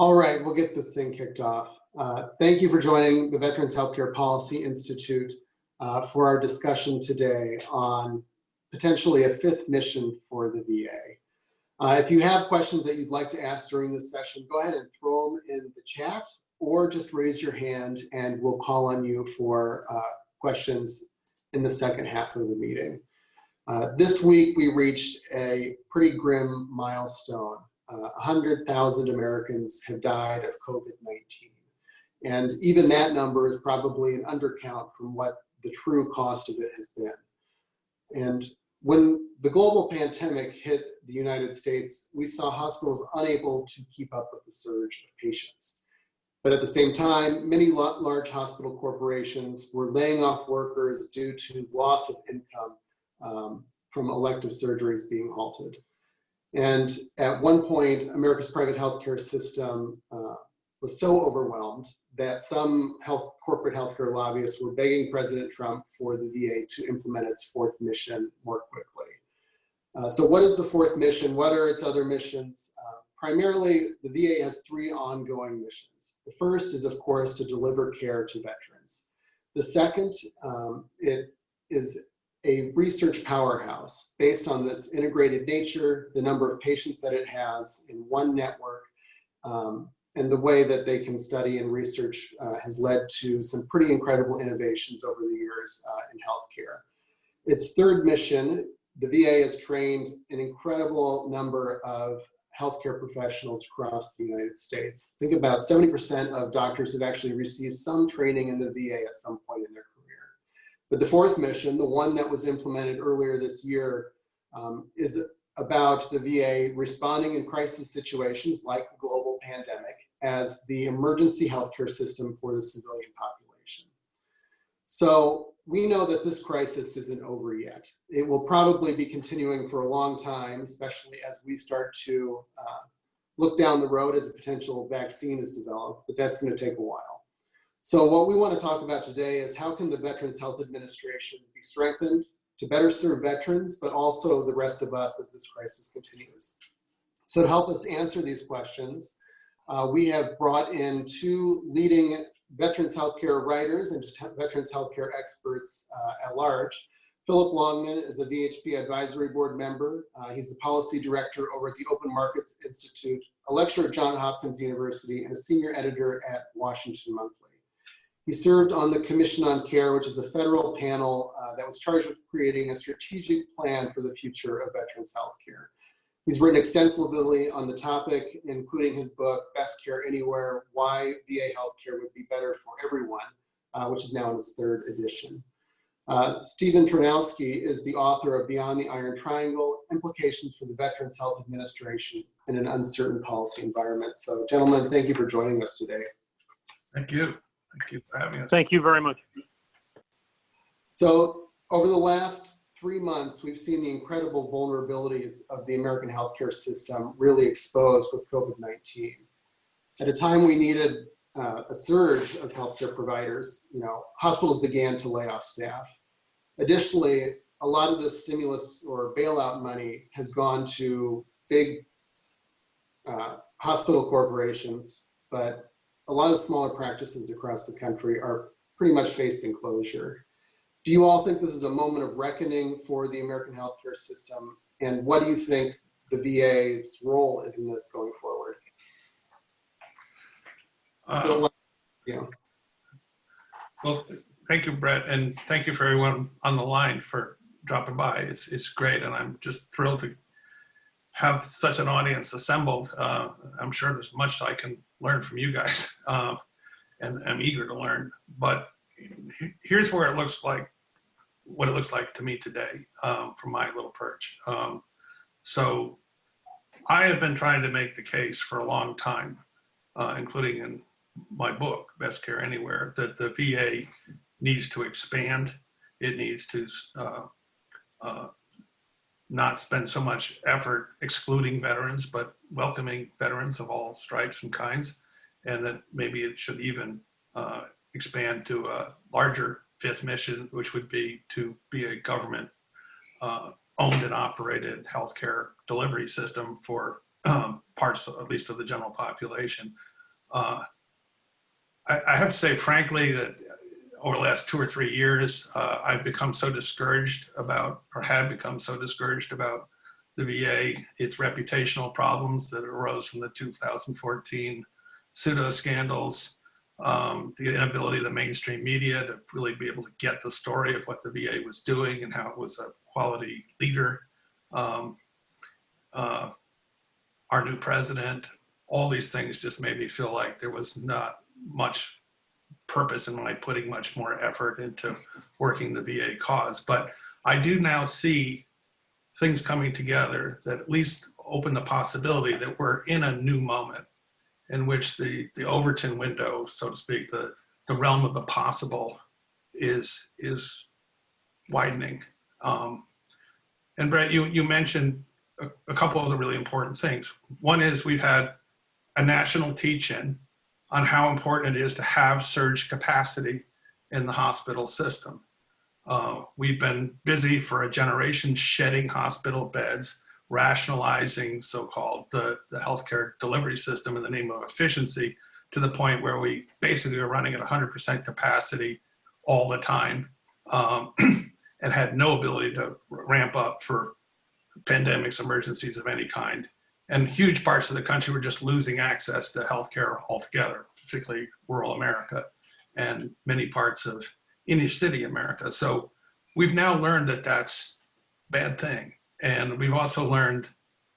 All right, we'll get this thing kicked off. Thank you for joining the Veterans Healthcare Policy Institute for our discussion today on potentially a fifth mission for the VA. If you have questions that you'd like to ask during this session, go ahead and throw them in the chat or just raise your hand and we'll call on you for questions in the second half of the meeting. This week we reached a pretty grim milestone. 100,000 Americans have died of COVID-19. And even that number is probably an undercount from what the true cost of it has been. And when the global pandemic hit the United States, we saw hospitals unable to keep up with the surge of patients. But at the same time, many large hospital corporations were laying off workers due to loss of income from elective surgeries being halted. And at one point, America's private healthcare system was so overwhelmed that some corporate healthcare lobbyists were begging President Trump for the VA to implement its fourth mission more quickly. So what is the fourth mission? What are its other missions? Primarily, the VA has three ongoing missions. The first is, of course, to deliver care to veterans. The second, it is a research powerhouse based on its integrated nature, the number of patients that it has in one network, and the way that they can study and research has led to some pretty incredible innovations over the years in healthcare. Its third mission, the VA has trained an incredible number of healthcare professionals across the United States. Think about 70% of doctors have actually received some training in the VA at some point in their career. But the fourth mission, the one that was implemented earlier this year, is about the VA responding in crisis situations like the global pandemic as the emergency healthcare system for the civilian population. So we know that this crisis isn't over yet. It will probably be continuing for a long time, especially as we start to look down the road as a potential vaccine is developed, but that's going to take a while. So what we want to talk about today is how can the Veterans Health Administration be strengthened to better serve veterans, but also the rest of us as this crisis continues. So to help us answer these questions, we have brought in two leading veterans healthcare writers and just veterans healthcare experts at large. Philip Longman is a VHP advisory board member. He's the policy director over at the Open Markets Institute, a lecturer at Johns Hopkins University, and a senior editor at Washington Monthly. He served on the Commission on Care, which is a federal panel that was charged with creating a strategic plan for the future of veterans healthcare. He's written extensively on the topic, including his book, Best Care Anywhere, Why VA Healthcare Would Be Better for Everyone, which is now in its third edition. Stephen Ternowski is the author of Beyond the Iron Triangle, Implications for the Veterans Health Administration in an Uncertain Policy Environment. So gentlemen, thank you for joining us today. Thank you. Thank you for having us. Thank you very much. So over the last 3 months, we've seen the incredible vulnerabilities of the American healthcare system really exposed with COVID-19. At a time we needed a surge of healthcare providers, hospitals began to lay off staff. Additionally, a lot of the stimulus or bailout money has gone to big hospital corporations, but a lot of smaller practices across the country are pretty much facing closure. Do you all think this is a moment of reckoning for the American healthcare system? And what do you think the VA's role is in this going forward? Well, thank you, Brett, and thank you for everyone on the line for dropping by. It's great, and I'm just thrilled to have such an audience assembled. I'm sure there's much I can learn from you guys, and I'm eager to learn. But here's where it looks like, what it looks like to me today from my little perch. So I have been trying to make the case for a long time, including in my book, Best Care Anywhere, that the VA needs to expand. It needs to not spend so much effort excluding veterans, but welcoming veterans of all stripes and kinds, and that maybe it should even expand to a larger fifth mission, which would be to be a government owned and operated healthcare delivery system for parts, at least of the general population. I have to say, frankly, that over the last 2 or 3 years, I've become so discouraged about, or had become so discouraged about the VA, its reputational problems that arose from the 2014 pseudo scandals, the inability of the mainstream media to really be able to get the story of what the VA was doing and how it was a quality leader. Our new president, all these things just made me feel like there was not much purpose in my putting much more effort into working the VA cause. But I do now see things coming together that at least open the possibility that we're in a new moment in which the Overton window, so to speak, the realm of the possible is widening. And Brett, you mentioned a couple of the really important things. One is we've had a national teach-in on how important it is to have surge capacity in the hospital system. We've been busy for a generation shedding hospital beds, rationalizing so-called the healthcare delivery system in the name of efficiency, to the point where we basically are running at 100% capacity all the time, and had no ability to ramp up for pandemics, emergencies of any kind. And huge parts of the country were just losing access to healthcare altogether, particularly rural America and many parts of inner city America. So we've now learned that that's a bad thing. And we've also learned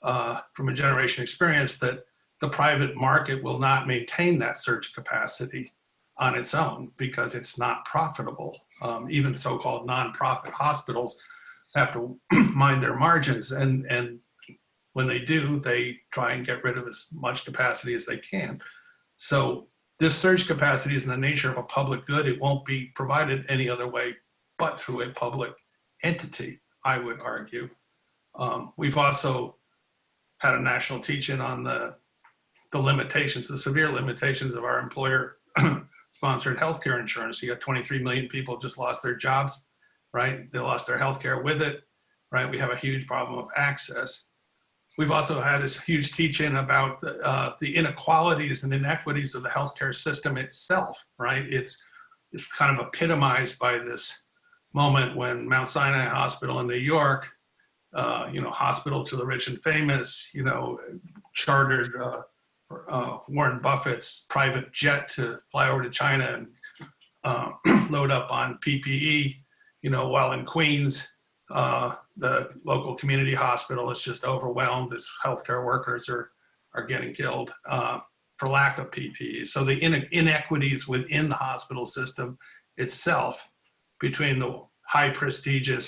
from a generation experience that the private market will not maintain that surge capacity on its own because it's not profitable. Even so-called nonprofit hospitals have to mind their margins, and when they do, they try and get rid of as much capacity as they can. So this surge capacity is in the nature of a public good. It won't be provided any other way but through a public entity, I would argue. We've also had a national teach-in on the limitations, the severe limitations of our employer-sponsored healthcare insurance. You got 23 million people just lost their jobs, right? They lost their healthcare with it, right? We have a huge problem of access. We've also had this huge teach-in about the inequalities and inequities of the healthcare system itself, right? It's kind of epitomized by this moment when Mount Sinai Hospital in New York, hospital to the rich and famous, chartered Warren Buffett's private jet to fly over to China and load up on PPE, while in Queens, the local community hospital is just overwhelmed as healthcare workers are getting killed for lack of PPE. So the inequities within the hospital system itself between the high prestige,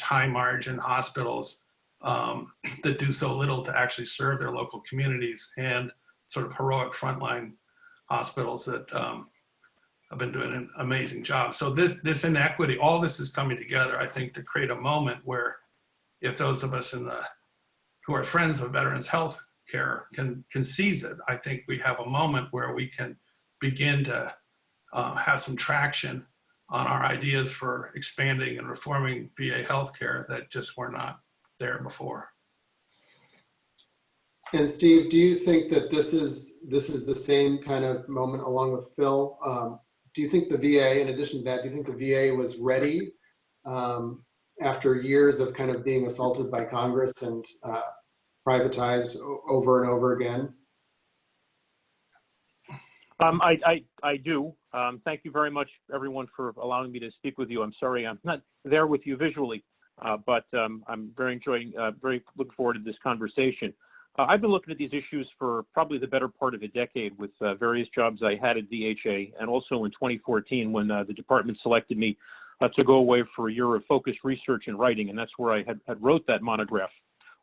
high margin hospitals that do so little to actually serve their local communities, and sort of heroic frontline hospitals that have been doing an amazing job. So this inequity, all this is coming together, I think, to create a moment where, if those of us who are friends of veterans health care can seize it, I think we have a moment where we can begin to have some traction on our ideas for expanding and reforming VA healthcare that just were not there before. And Steve, do you think that this is the same kind of moment along with Phil? Do you think the VA, in addition to that, do you think the VA was ready after years of kind of being assaulted by Congress and privatized over and over again? I do. Thank you very much, everyone, for allowing me to speak with you. I'm sorry I'm not there with you visually, but I'm very looking forward to this conversation. I've been looking at these issues for probably the better part of a decade with various jobs I had at VHA, and also in 2014 when the department selected me to go away for a year of focused research and writing, and that's where I had wrote that monograph,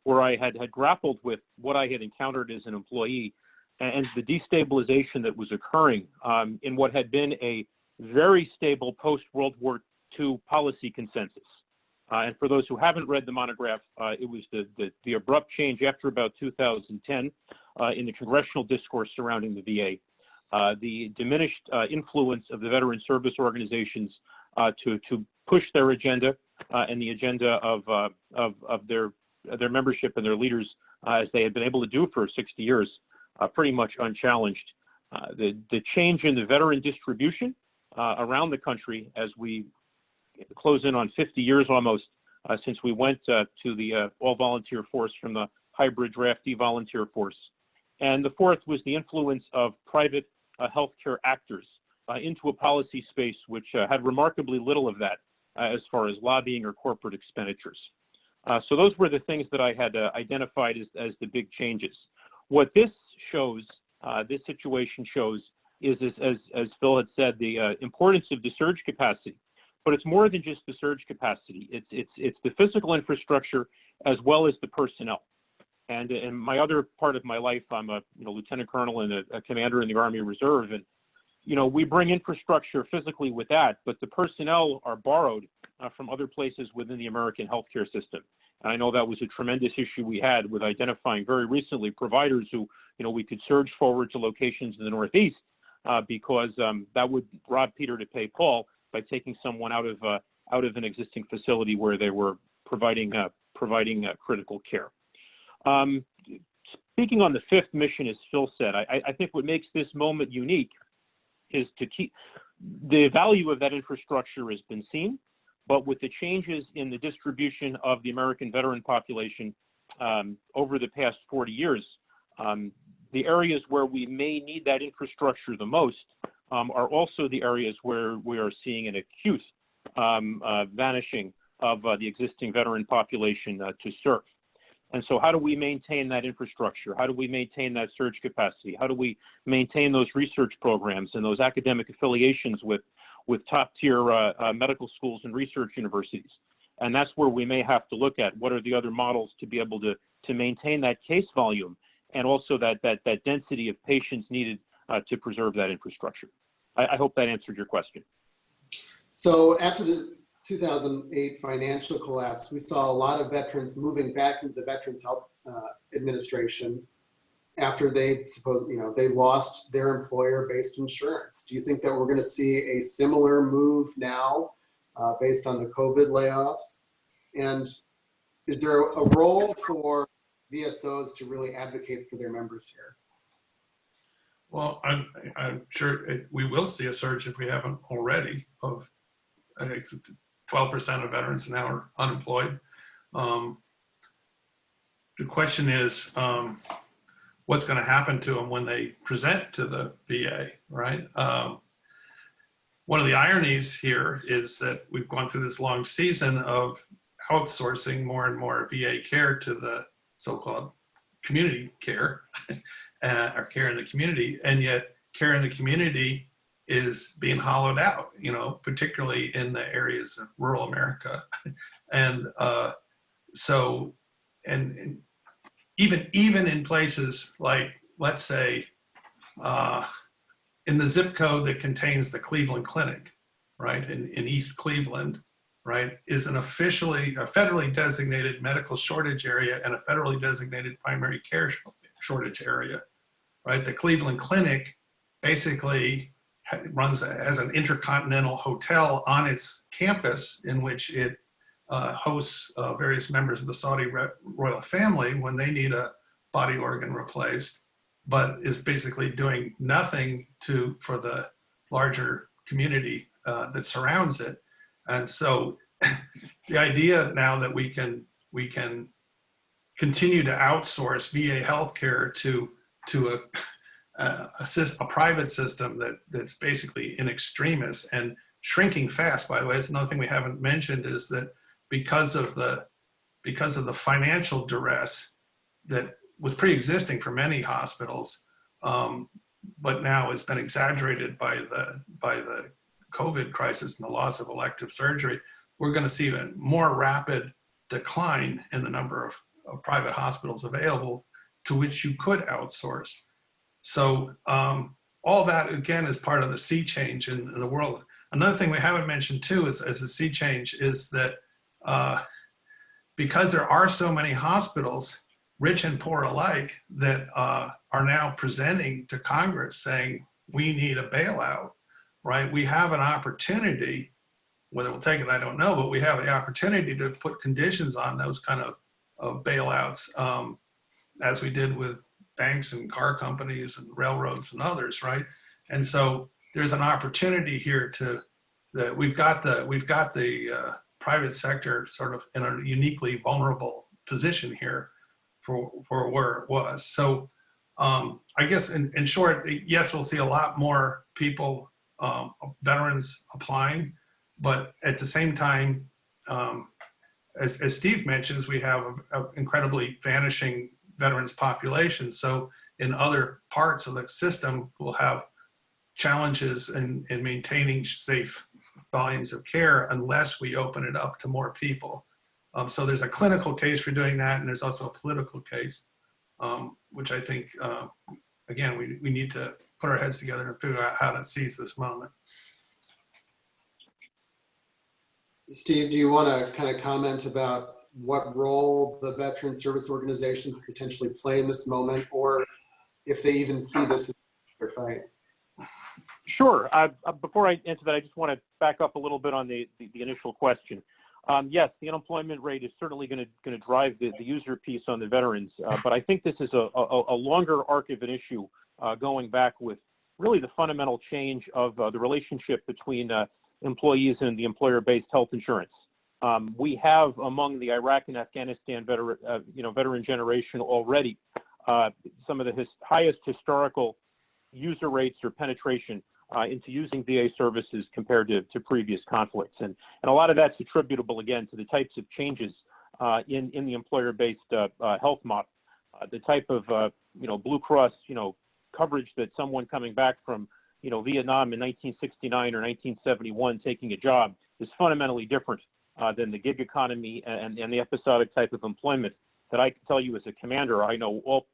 where I had grappled with what I had encountered as an employee and the destabilization that was occurring in what had been a very stable post-World War II policy consensus. And for those who haven't read the monograph, it was the abrupt change after about 2010 in the congressional discourse surrounding the VA, the diminished influence of the veteran service organizations to push their agenda and the agenda of their their membership and their leaders as they had been able to do for 60 years, pretty much unchallenged. The change in the veteran distribution around the country as we close in on 50 years almost since we went to the all-volunteer force from the hybrid draftee volunteer force. And the fourth was the influence of private healthcare actors into a policy space which had remarkably little of that as far as lobbying or corporate expenditures. So those were the things that I had identified as the big changes. What this shows, this situation shows, is as Phil had said, the importance of the surge capacity. But it's more than just the surge capacity. It's the physical infrastructure as well as the personnel. And in my other part of my life, I'm a lieutenant colonel and a commander in the Army Reserve, and we bring infrastructure physically with that, but the personnel are borrowed from other places within the American healthcare system. And I know that was a tremendous issue we had with identifying very recently providers who we could surge forward to locations in the Northeast because that would rob Peter to pay Paul by taking someone out of an existing facility where they were providing critical care. Speaking on the fifth mission, as Phil said, I think what makes this moment unique is to keep the value of that infrastructure has been seen, but with the changes in the distribution of the American veteran population over the past 40 years, the areas where we may need that infrastructure the most are also the areas where we are seeing an acute vanishing of the existing veteran population to serve. And so how do we maintain that infrastructure? How do we maintain that surge capacity? How do we maintain those research programs and those academic affiliations with top tier medical schools and research universities? And that's where we may have to look at what are the other models to be able to maintain that case volume and also that density of patients needed to preserve that infrastructure. I hope that answered your question. So after the 2008 financial collapse, we saw a lot of veterans moving back into the Veterans Health Administration after they lost their employer-based insurance. Do you think that we're going to see a similar move now based on the COVID layoffs? And is there a role for VSOs to really advocate for their members here? Well, I'm sure we will see a surge if we haven't already of, I think 12% of veterans now are unemployed. The question is, what's going to happen to them when they present to the VA, right? One of the ironies here is that we've gone through this long season of outsourcing more and more VA care to the so-called community care, or care in the community, and yet care in the community is being hollowed out, particularly in the areas of rural America. And so even in places like, let's say, in the zip code that contains the Cleveland Clinic, right, in East Cleveland, right, is a federally designated medical shortage area and a federally designated primary care shortage area, right? The Cleveland Clinic basically runs as an intercontinental hotel on its campus in which it hosts various members of the Saudi royal family when they need a body organ replaced, but is basically doing nothing for the larger community that surrounds it. And so the idea now that we can continue to outsource VA healthcare to a private system that's basically in extremis and shrinking fast. By the way, it's another thing we haven't mentioned is that because of the financial duress that was pre-existing for many hospitals, but now has been exaggerated by the COVID crisis and the loss of elective surgery, we're going to see a more rapid decline in the number of private hospitals available to which you could outsource. So all that, again, is part of the sea change in the world. Another thing we haven't mentioned, too, as a sea change is that because there are so many hospitals, rich and poor alike, that are now presenting to Congress saying, we need a bailout, right? We have an opportunity, whether we'll take it, I don't know, but we have the opportunity to put conditions on those kind of bailouts, as we did with banks and car companies and railroads and others, right? And so there's an opportunity here that we've got the private sector sort of in a uniquely vulnerable position here for where it was. So I guess in short, yes, we'll see a lot more people, veterans applying, but at the same time, as Steve mentions, we have an incredibly vanishing veterans population. So in other parts of the system, we'll have challenges in maintaining safe volumes of care unless we open it up to more people. So there's a clinical case for doing that, and there's also a political case, which I think, again, we need to put our heads together and figure out how to seize this moment. Steve, do you want to kind of comment about what role the veteran service organizations potentially play in this moment, or if they even see this as their fight? Sure. Before I answer that, I just want to back up a little bit on the initial question. Yes, the unemployment rate is certainly going to drive the user piece on the veterans, but I think this is a longer arc of an issue going back with really the fundamental change of the relationship between employees and the employer-based health insurance. We have among the Iraq and Afghanistan veteran generation already some of the highest historical user rates or penetration into using VA services compared to previous conflicts. And a lot of that's attributable, again, to the types of changes in the employer-based health model. The type of, Blue Cross, coverage that someone coming back from, Vietnam in 1969 or 1971 taking a job is fundamentally different than the gig economy and the episodic type of employment that I can tell you as a commander, I know all,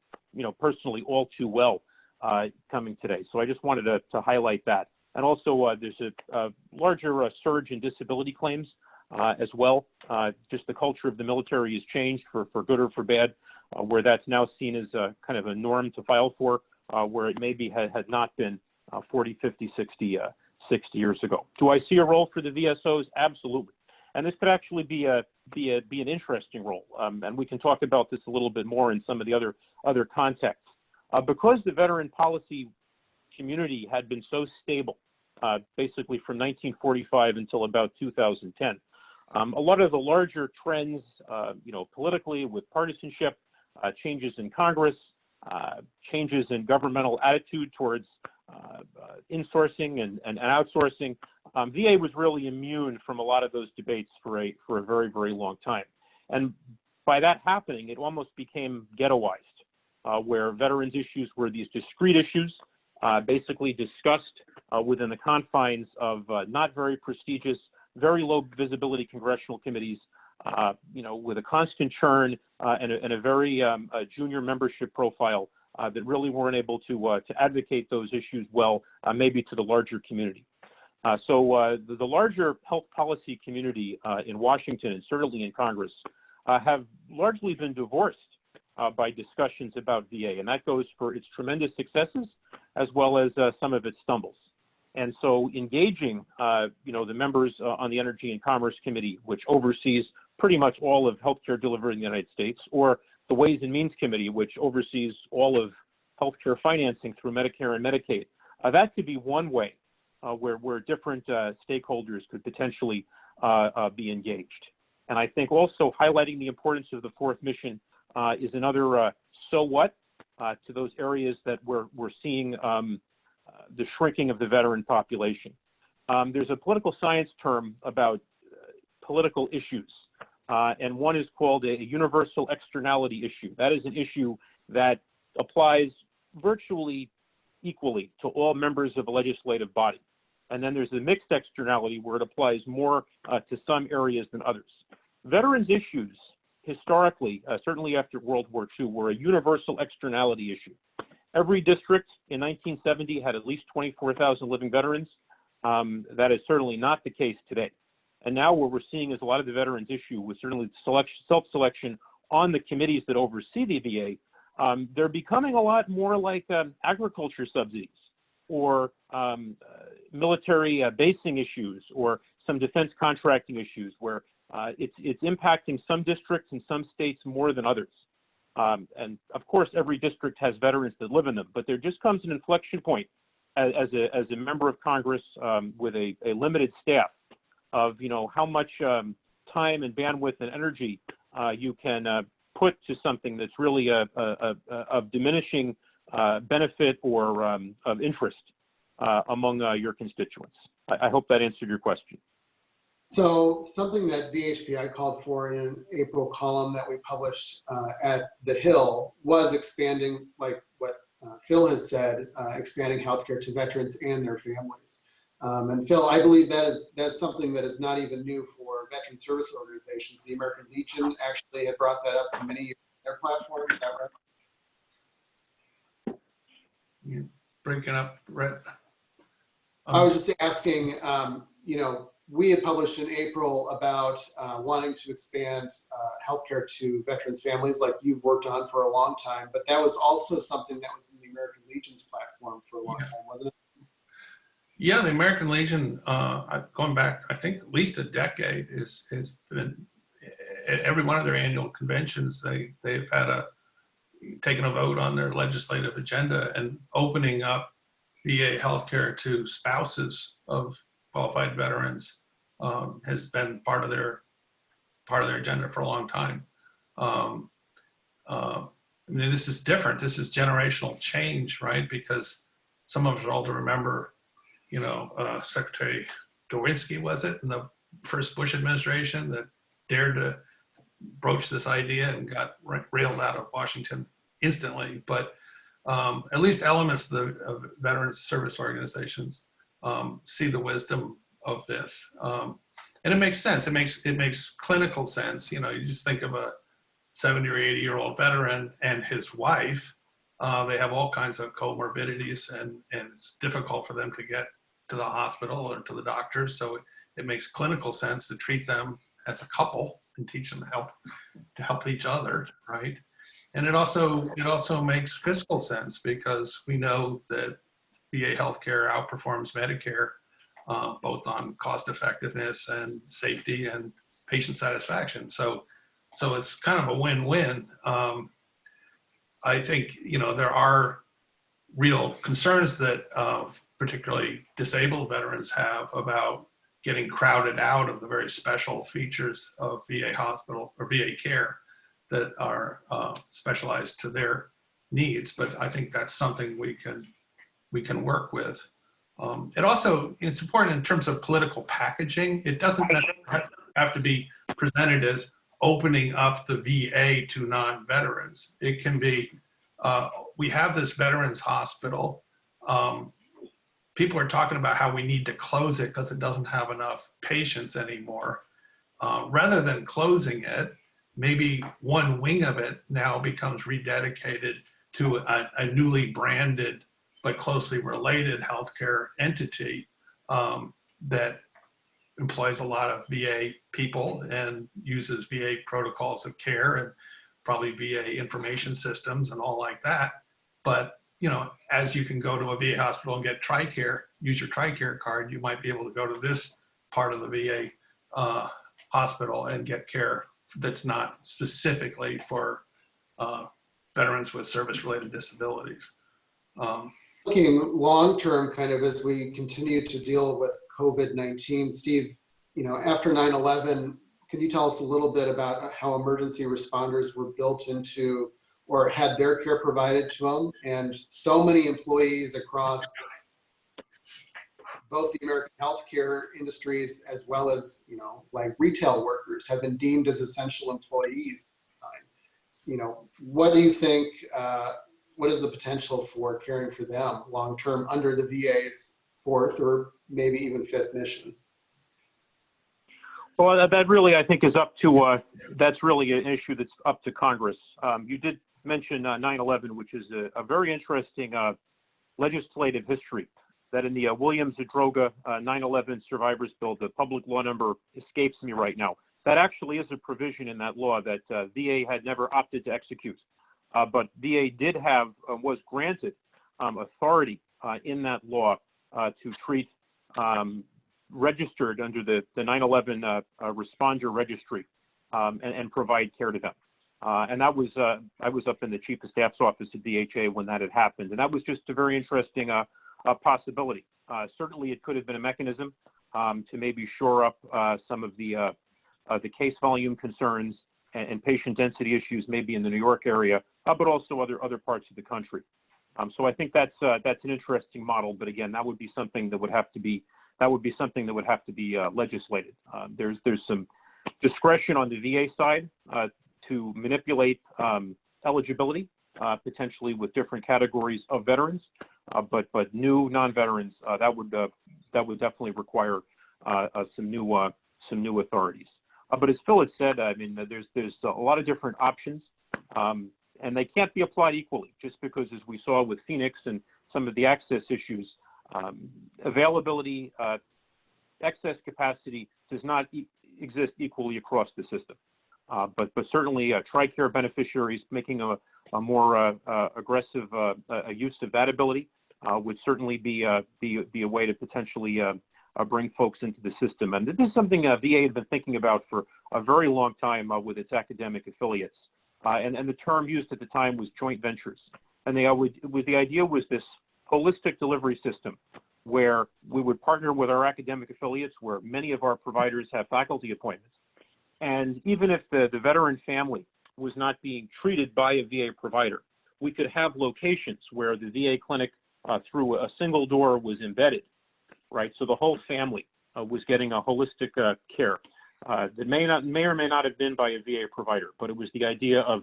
personally all too well coming today. So I just wanted to highlight that. And also there's a larger surge in disability claims as well. Just the culture of the military has changed for good or for bad, where that's now seen as kind of a norm to file for, where it maybe had not been 40, 50, 60 years ago. Do I see a role for the VSOs? Absolutely. And this could actually be an interesting role. And we can talk about this a little bit more in some of the other contexts. Because the veteran policy community had been so stable, basically from 1945 until about 2010, a lot of the larger trends, politically with partisanship, changes in Congress, changes in governmental attitude towards insourcing and outsourcing, VA was really immune from a lot of those debates for a very, very long time. And by that happening, it almost became ghettoized, where veterans issues were these discrete issues, basically discussed within the confines of not very prestigious, very low visibility congressional committees, with a constant churn and a very junior membership profile that really weren't able to advocate those issues well, maybe to the larger community. So the larger health policy community in Washington and certainly in Congress have largely been divorced by discussions about VA, and that goes for its tremendous successes as well as some of its stumbles. And so engaging, the members on the Energy and Commerce Committee, which oversees pretty much all of healthcare delivery in the United States, or the Ways and Means Committee, which oversees all of healthcare financing through Medicare and Medicaid, that could be one way where different stakeholders could potentially be engaged. And I think also highlighting the importance of the fourth mission is another so what to those areas that we're seeing the shrinking of the veteran population. There's a political science term about political issues, and one is called a universal externality issue. That is an issue that applies virtually equally to all members of a legislative body. And then there's a mixed externality where it applies more to some areas than others. Veterans issues, historically, certainly after World War II, were a universal externality issue. Every district in 1970 had at least 24,000 living veterans. That is certainly not the case today. And now what we're seeing is a lot of the veterans issue with certainly self-selection on the committees that oversee the VA. They're becoming a lot more like agriculture subsidies or military basing issues or some defense contracting issues where It's impacting some districts and some states more than others. And of course, every district has veterans that live in them, but there just comes an inflection point as a member of Congress with a limited staff of, how much time and bandwidth and energy you can put to something that's really of diminishing benefit or of interest among your constituents. I hope that answered your question. So something that VHPI called for in an April column that we published at The Hill was expanding, like what Phil has said, expanding healthcare to veterans and their families. And Phil, I believe that's something that is not even new for veteran service organizations. The American Legion actually had brought that up for many years on their platform. Is that right? You're breaking up, Brett. I was just asking, we had published in April about wanting to expand healthcare to veterans' families, like you've worked on for a long time, but that was also something that was in the American Legion's platform for a long time, wasn't it? Yeah, the American Legion, going back, I think at least a decade, has been at every one of their annual conventions. They've had taken a vote on their legislative agenda and opening up VA healthcare to spouses of qualified veterans has been part of their agenda for a long time. This is different. This is generational change, right? Because some of us are old to remember, Secretary Gowinski, was it, in the first Bush administration, that dared to broach this idea and got railed out of Washington instantly. But at least elements of veterans service organizations see the wisdom of this, and it makes sense. It makes clinical sense. You just think of a 70 or 80-year-old veteran and his wife. They have all kinds of comorbidities, and it's difficult for them to get to the hospital or to the doctor. So it makes clinical sense to treat them as a couple and teach them to help each other, right? And it also makes fiscal sense, because we know that VA healthcare outperforms Medicare, both on cost effectiveness and safety and patient satisfaction. So it's kind of a win-win. I think, there are real concerns that particularly disabled veterans have about getting crowded out of the very special features of VA hospital or VA care that are specialized to their needs. But I think that's something we can work with. It's important in terms of political packaging. It doesn't have to be presented as opening up the VA to non-veterans. It can be, we have this veterans hospital. People are talking about how we need to close it because it doesn't have enough patients anymore. Rather than closing it, maybe one wing of it now becomes rededicated to a newly branded but closely related healthcare entity that employs a lot of VA people and uses VA protocols of care and probably VA information systems and all like that. But as you can go to a VA hospital and get TRICARE, use your TRICARE card, you might be able to go to this part of the VA hospital and get care that's not specifically for veterans with service-related disabilities. Looking long-term, kind of as we continue to deal with COVID-19, Steve, after 9/11, can you tell us a little bit about how emergency responders were built into or had their care provided to them? And so many employees across both the American healthcare industries as well as, like retail workers have been deemed as essential employees. What do you think, what is the potential for caring for them long-term under the VA's fourth or maybe even fifth mission? Well, that really, I think, is up to, that's really an issue that's up to Congress. You did mention 9/11, which is a very interesting legislative history, that in the Williams-Zadroga 9/11 Survivors Bill, the public law number escapes me right now. That actually is a provision in that law that VA had never opted to execute. But VA did have, was granted authority in that law to treat registered under the 9/11 responder registry and provide care to them. And that was, I was up in the Chief of Staff's office at DHA when that had happened. And that was just a very interesting possibility. Certainly it could have been a mechanism to maybe shore up some of the case volume concerns and patient density issues maybe in the New York area, but also other parts of the country. So I think that's an interesting model, but again, that would be something that would have to be legislated. There's some discretion on the VA side to manipulate eligibility potentially with different categories of veterans, but new non-veterans that would definitely require some new authorities. But as Phil had said, I mean, there's a lot of different options. And they can't be applied equally, just because, as we saw with Phoenix and some of the access issues, availability, excess capacity does not exist equally across the system. But certainly TRICARE beneficiaries making a more aggressive use of that ability would certainly be a way to potentially bring folks into the system. And this is something VA had been thinking about for a very long time with its academic affiliates. And the term used at the time was joint ventures. And the idea was this holistic delivery system where we would partner with our academic affiliates, where many of our providers have faculty appointments. And even if the veteran family was not being treated by a VA provider, we could have locations where the VA clinic through a single door was embedded, right? So the whole family was getting a holistic care. That may or may not have been by a VA provider, but it was the idea of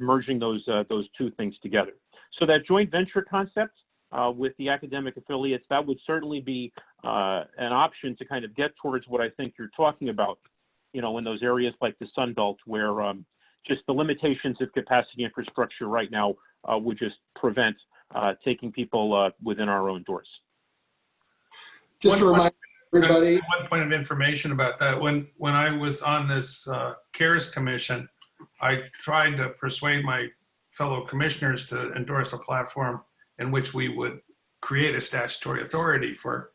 merging those two things together. So that joint venture concept with the academic affiliates, that would certainly be an option to kind of get towards what I think you're talking about, you know, in those areas like the Sun Belt, where just the limitations of capacity infrastructure right now would just prevent taking people within our own doors. Just to remind everybody. One point of information about that. When I was on this CARES Commission, I tried to persuade my fellow commissioners to endorse a platform in which we would create a statutory authority for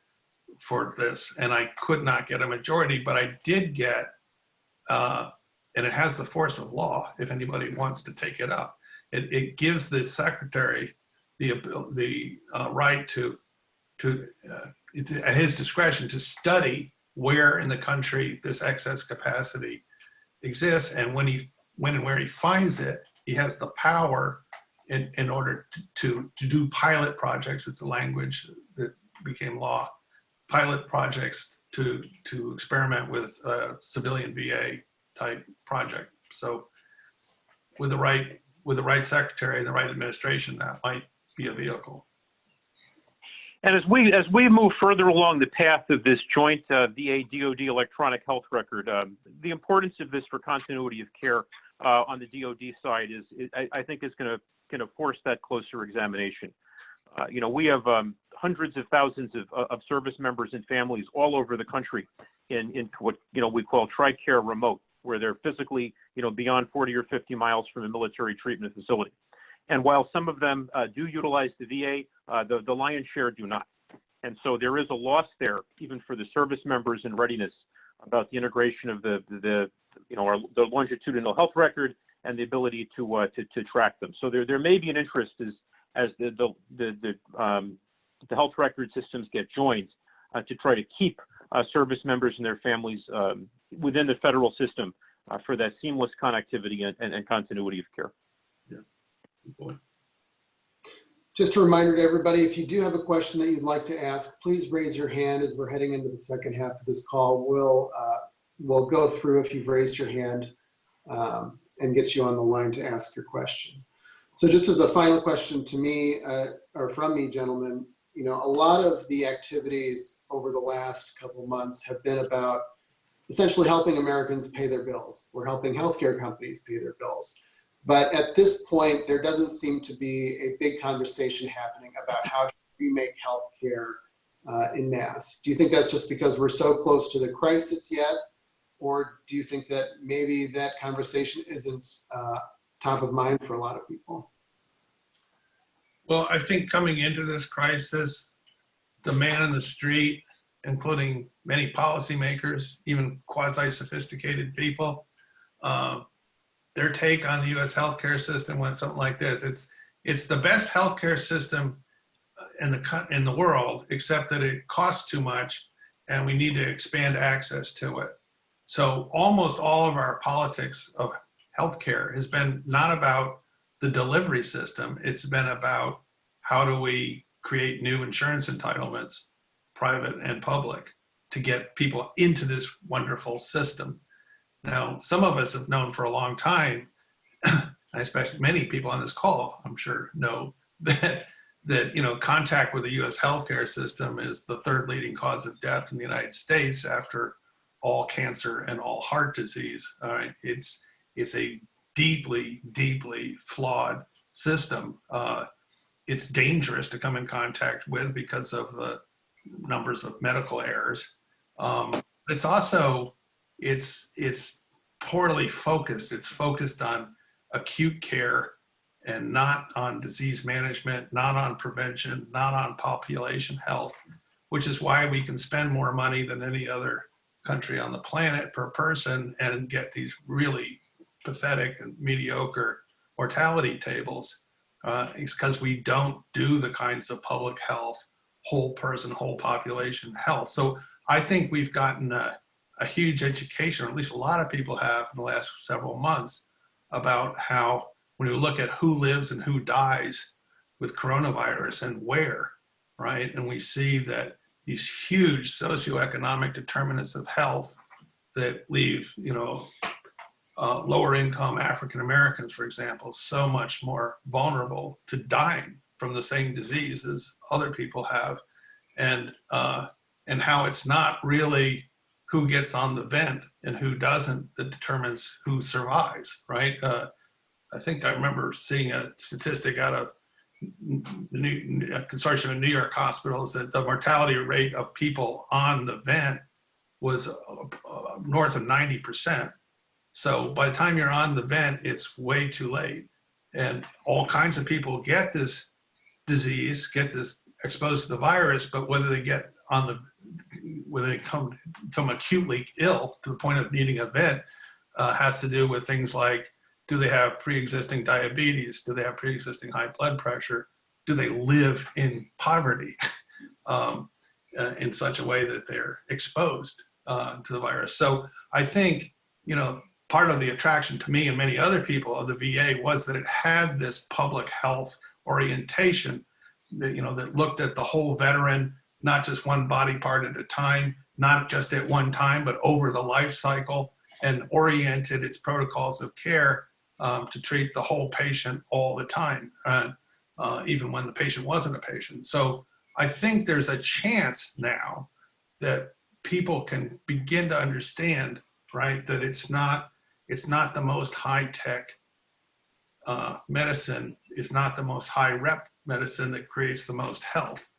this, and I could not get a majority, but I did get, and it has the force of law if anybody wants to take it up. It gives the secretary the right to it's at his discretion to study where in the country this excess capacity exists, and when and where he finds it, he has the power in order to do pilot projects. It's the language that became law. Pilot projects to experiment with a civilian VA type project. So with the right secretary and the right administration, that might be a vehicle. And as we move further along the path of this joint VA-DoD electronic health record, the importance of this for continuity of care on the DoD side I think is going to force that closer examination. You know, we have hundreds of thousands of service members and families all over the country in what, you know, we call TRICARE remote, where they're physically, you know, beyond 40 or 50 miles from a military treatment facility. And while some of them do utilize the VA, the lion's share do not. And so there is a loss there, even for the service members in readiness, about the integration of the longitudinal health record and the ability to track them. So there may be an interest as the health record systems get joined to try to keep service members and their families within the federal system for that seamless connectivity and continuity of care. Yeah. Good point. Just a reminder to everybody, if you do have a question that you'd like to ask, please raise your hand as we're heading into the second half of this call. We'll go through if you've raised your hand and get you on the line to ask your question. So just as a final question to me, or from me, gentlemen, you know, a lot of the activities over the last couple of months have been about essentially helping Americans pay their bills. We're helping healthcare companies pay their bills. But at this point, there doesn't seem to be a big conversation happening about how we make healthcare en masse. Do you think that's just because we're so close to the crisis yet? Or do you think that maybe that conversation isn't top of mind for a lot of people? Well, I think coming into this crisis, the man in the street including many policymakers, even quasi-sophisticated people, their take on the U.S. healthcare system went something like this: it's the best healthcare system in the world, except that it costs too much, and we need to expand access to it. So almost all of our politics of healthcare has been not about the delivery system. It's been about how do we create new insurance entitlements, private and public, to get people into this wonderful system. Now, some of us have known for a long time, especially many people on this call, I'm sure, know that contact with the U.S. healthcare system is the third leading cause of death in the United States after all cancer and all heart disease. All right, it's a deeply, deeply flawed system. It's dangerous to come in contact with because of the numbers of medical errors. It's also, it's poorly focused. It's focused on acute care and not on disease management, not on prevention, not on population health, which is why we can spend more money than any other country on the planet per person and get these really pathetic and mediocre mortality tables. It's because we don't do the kinds of public health, whole person, whole population health. So I think we've gotten a huge education, or at least a lot of people have in the last several months, about how when you look at who lives and who dies with coronavirus and where, right? And we see that these huge socioeconomic determinants of health that leave, lower income African Americans, for example, so much more vulnerable to dying from the same disease as other people have, and how it's not really who gets on the vent and who doesn't that determines who survives, right? I think I remember seeing a statistic out of a consortium of New York hospitals that the mortality rate of people on the vent was north of 90%. So by the time you're on the vent, it's way too late. And all kinds of people get this disease, get this exposed to the virus, but whether they get whether they become acutely ill to the point of needing a vent has to do with things like, do they have pre-existing diabetes? Do they have pre-existing high blood pressure? Do they live in poverty in such a way that they're exposed to the virus? So I think, part of the attraction to me and many other people of the VA was that it had this public health orientation that, that looked at the whole veteran, not just one body part at a time, not just at one time, but over the life cycle, and oriented its protocols of care to treat the whole patient all the time, even when the patient wasn't a patient. So I think there's a chance now that people can begin to understand, right, that it's not the most high-tech medicine, it's not the most high-rep medicine that creates the most health,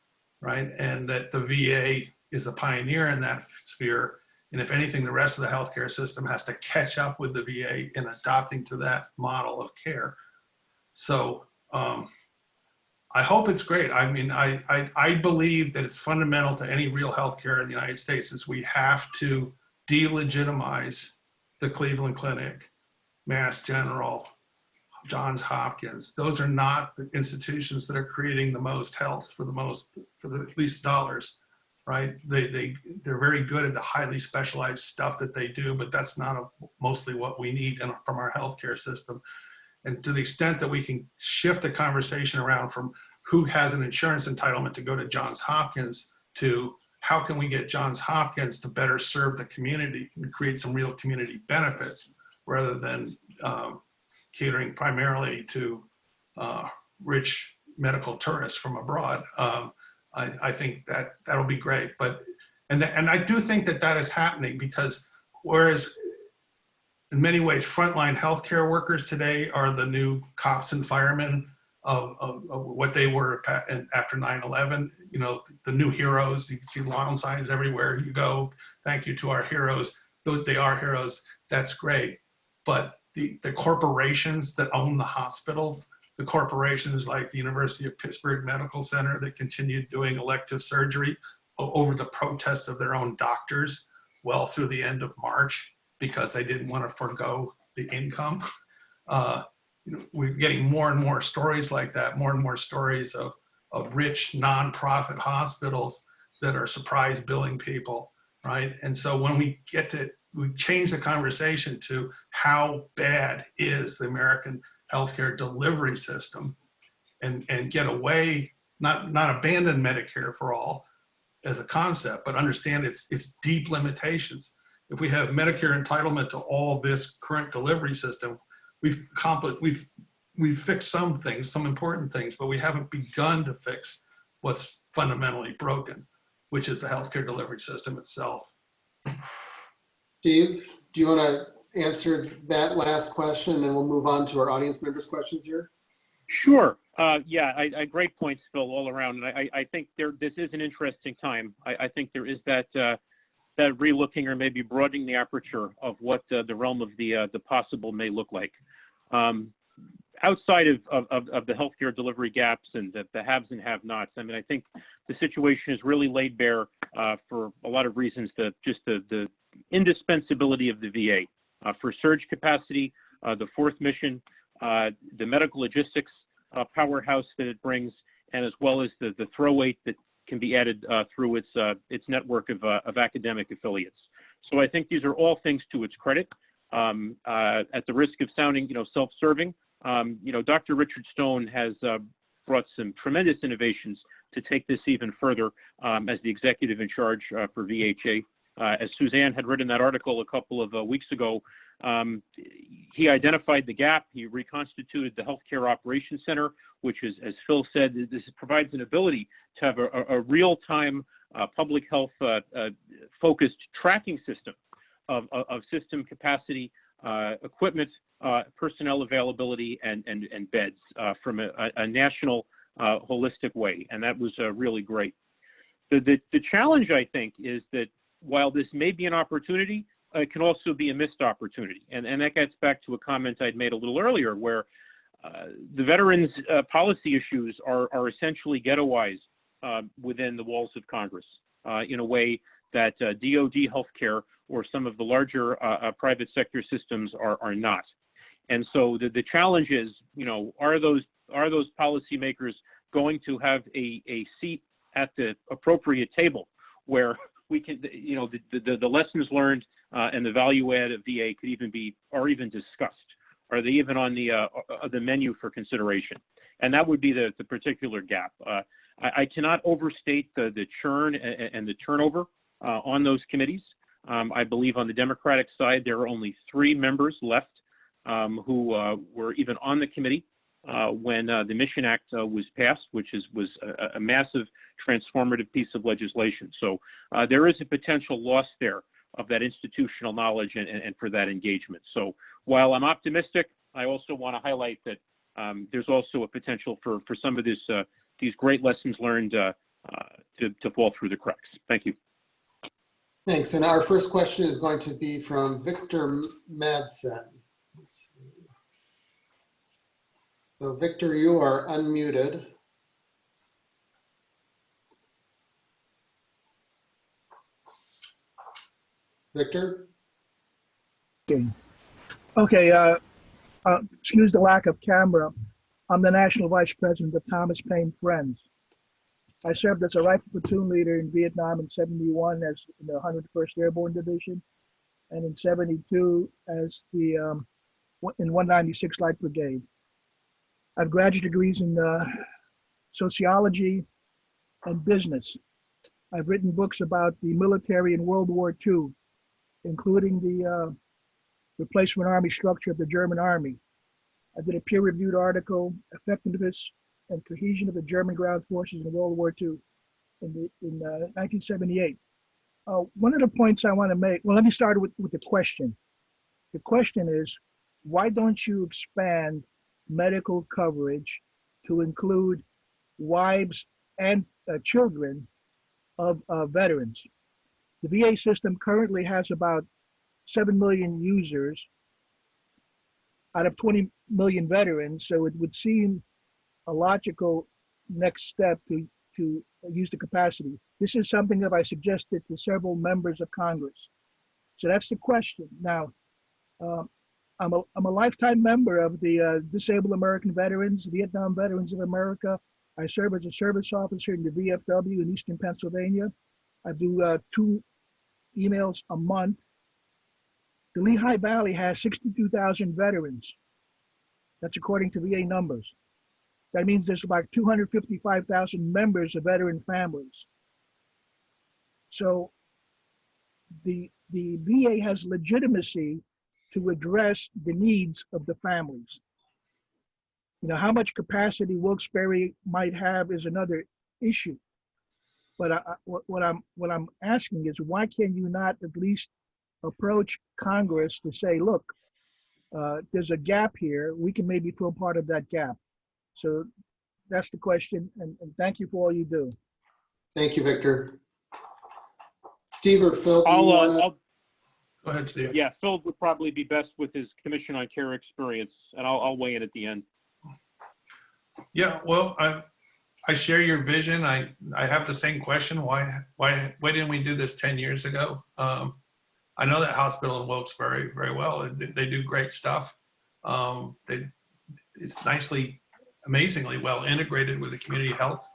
right? And that the VA is a pioneer in that sphere. And if anything, the rest of the healthcare system has to catch up with the VA in adopting to that model of care. So I hope it's great. I mean, I believe that it's fundamental to any real healthcare in the United States is we have to delegitimize the Cleveland Clinic, Mass General, Johns Hopkins. Those are not the institutions that are creating the most health for the least dollars, right? They're very good at the highly specialized stuff that they do, but that's not mostly what we need from our healthcare system. And to the extent that we can shift the conversation around from who has an insurance entitlement to go to Johns Hopkins to how can we get Johns Hopkins to better serve the community and create some real community benefits rather than catering primarily to rich medical tourists from abroad. I think that'll be great. And I do think that is happening because whereas in many ways frontline healthcare workers today are the new cops and firemen of what they were after 9/11, the new heroes. You can see lawn signs everywhere you go. Thank you to our heroes. Though they are heroes, that's great. But the corporations that own the hospitals, the corporations like the University of Pittsburgh Medical Center that continued doing elective surgery, over the protest of their own doctors well through the end of March because they didn't want to forego the income. We're getting more and more stories like that, more and more stories of rich nonprofit hospitals that are surprise billing people, right? And so when we change the conversation to how bad is the American healthcare delivery system and get away, not abandon Medicare for all as a concept, but understand its deep limitations. If we have Medicare entitlement to all this current delivery system, we've fixed some things, some important things, but we haven't begun to fix what's fundamentally broken, which is the healthcare delivery system itself. Steve, do you want to answer that last question, and then we'll move on to our audience members' questions here? Sure. Yeah, great points, Phil, all around. And I think this is an interesting time. I think there is that relooking or maybe broadening the aperture of what the realm of the possible may look like. Outside of the healthcare delivery gaps and the haves and have-nots, I mean, I think the situation is really laid bare for a lot of reasons. Just the indispensability of the VA for surge capacity, the fourth mission, the medical logistics powerhouse that it brings, and as well as the throw weight that can be added through its network of academic affiliates. So I think these are all things to its credit. At the risk of sounding, self-serving, Dr. Richard Stone has brought some tremendous innovations to take this even further as the executive in charge for VHA. As Suzanne had written that article a couple of weeks ago, he identified the gap. He reconstituted the Healthcare Operations Center, which is, as Phil said, this provides an ability to have a real-time public health focused tracking system of system capacity, equipment, personnel availability, and beds from a national holistic way. And that was really great. The challenge, I think, is that while this may be an opportunity, it can also be a missed opportunity. And that gets back to a comment I'd made a little earlier, where the veterans' policy issues are essentially ghettoized within the walls of Congress in a way that DoD healthcare or some of the larger private sector systems are not. And so the challenge is, are those policymakers going to have a seat at the appropriate table where we can, the lessons learned and the value add of VA could even discussed? Are they even on the menu for consideration? And that would be the particular gap. I cannot overstate the churn and the turnover on those committees. I believe on the Democratic side, there are only 3 members left who were even on the committee when the Mission Act was passed, which was a massive transformative piece of legislation. So there is a potential loss there of that institutional knowledge and for that engagement. So while I'm optimistic, I also want to highlight that there's also a potential for some of these great lessons learned to fall through the cracks. Thank you. Thanks. And our first question is going to be from Victor Madsen. Let's see. So Victor, you are unmuted. Victor? Okay, excuse the lack of camera. I'm the National Vice President of Thomas Paine Friends. I served as a rifle platoon leader in Vietnam in '71 as in the 101st Airborne Division, and in '72 as in 196 Light Brigade. I have graduate degrees in sociology and business. I've written books about the military in World War II, including the replacement army structure of the German army. I did a peer-reviewed article, Effectiveness and Cohesion of the German Ground Forces in World War II in 1978. One of the points I want to make, well, let me start with the question. The question is, why don't you expand medical coverage to include wives and children of veterans? The VA system currently has about 7 million users out of 20 million veterans, so it would seem a logical next step to to use the capacity. This is something that I suggested to several members of Congress. So that's the question. Now, I'm a lifetime member of the Disabled American Veterans, Vietnam Veterans of America. I serve as a service officer in the VFW in Eastern Pennsylvania. I do 2 emails a month. The Lehigh Valley has 62,000 veterans. That's according to VA numbers. That means there's about 255,000 members of veteran families. So the VA has legitimacy to address the needs of the families. You know, how much capacity Wilkes-Barre might have is another issue. But what I'm asking is, why can you not at least approach Congress to say, look, there's a gap here. We can maybe fill part of that gap. So that's the question. And thank you for all you do. Thank you, Victor. Steve or Phil, do you wanna... Go ahead, Steve. Yeah, Phil would probably be best with his Commission on Care experience, and I'll weigh in at the end. Yeah, well, I share your vision. I have the same question. Why didn't we do this 10 years ago? I know that hospital in Wilkes-Barre very well. They do great stuff. It's amazingly well integrated with the community health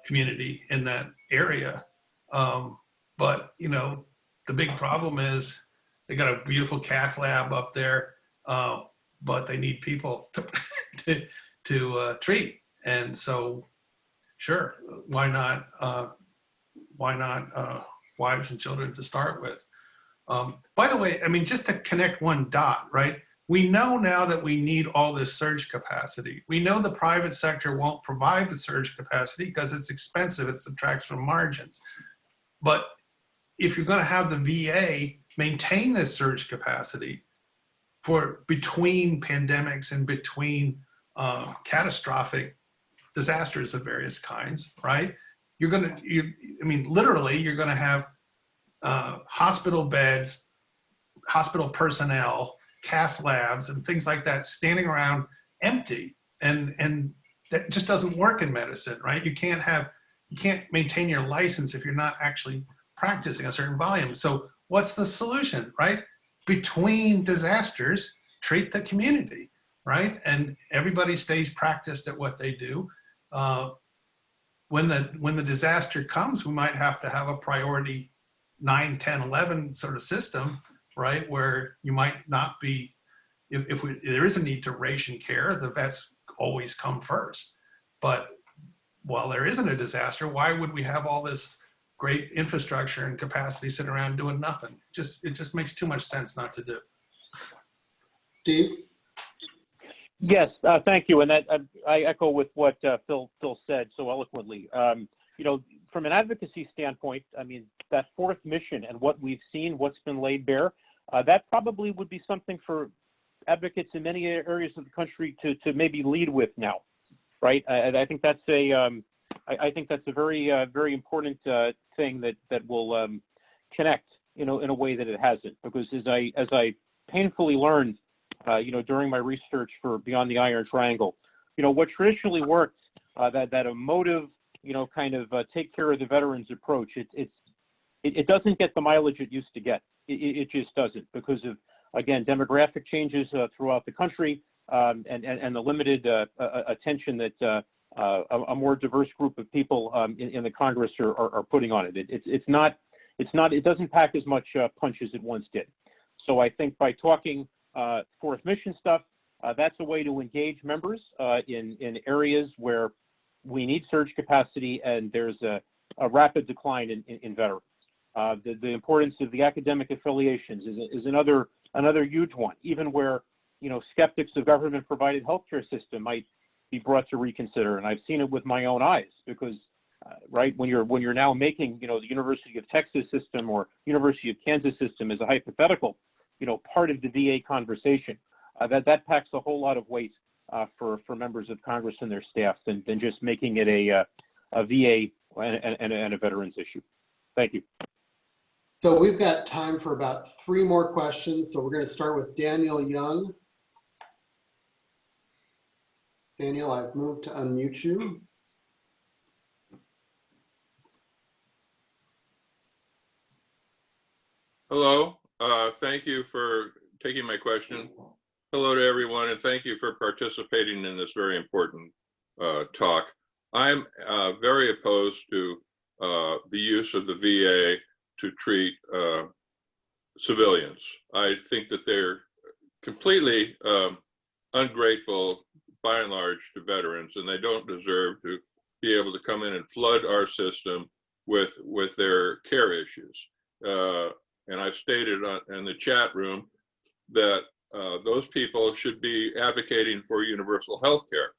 community in that area. But you know, the big problem is they got a beautiful cath lab up there, but they need people to treat. And so, sure, why not wives and children to start with? By the way, I mean, just to connect one dot, right? We know now that we need all this surge capacity. We know the private sector won't provide the surge capacity because it's expensive. It subtracts from margins. But if you're going to have the VA maintain this surge capacity for between pandemics and between catastrophic disasters of various kinds, right? I mean, literally, you're going to have hospital beds, hospital personnel, cath labs, and things like that standing around empty, and that just doesn't work in medicine, right? You can't maintain your license if you're not actually practicing a certain volume. So what's the solution, right? Between disasters, treat the community, right? And everybody stays practiced at what they do. When the disaster comes, we might have to have a priority 9, 10, 11 sort of system, right? Where you might not be, if there is a need to ration care, the vets always come first. But while there isn't a disaster, why would we have all this great infrastructure and capacity sitting around doing nothing? It just makes too much sense not to do. Steve? Yes, thank you. And that I echo with what Phil said so eloquently. You know, from an advocacy standpoint, I mean, that fourth mission and what we've seen, what's been laid bare, that probably would be something for advocates in many areas of the country to maybe lead with now, right? I think that's I think that's a very important thing that will connect, you know, in a way that it hasn't. Because as I painfully learned, you know, during my research for Beyond the Iron Triangle, you know, what traditionally worked, that emotive, you know, kind of take care of the veterans approach, it doesn't get the mileage it used to get. It just doesn't, because of, again, demographic changes throughout the country, and the limited attention that a more diverse group of people in the Congress are putting on it. It doesn't pack as much punch as it once did. So I think by talking fourth mission stuff, that's a way to engage members in areas where we need surge capacity and there's a rapid decline in veterans. The importance of the academic affiliations is another huge one, even where, you know, skeptics of government-provided healthcare system might be brought to reconsider. And I've seen it with my own eyes, because right, when you're now making, you know, the University of Texas system or University of Kansas system as a hypothetical, you know, part of the VA conversation, that packs a whole lot of weight for members of Congress and their staff than just making it a VA and a veterans issue. Thank you. So we've got time for about 3 more questions. So we're going to start with Daniel Young. Daniel, I've moved to unmute you. Hello, thank you for taking my question. Hello to everyone, and thank you for participating in this very important talk. I'm very opposed to the use of the VA to treat civilians. I think that they're completely ungrateful, by and large, to veterans, and they don't deserve to be able to come in and flood our system with their care issues. And I've stated in the chat room that those people should be advocating for universal health care.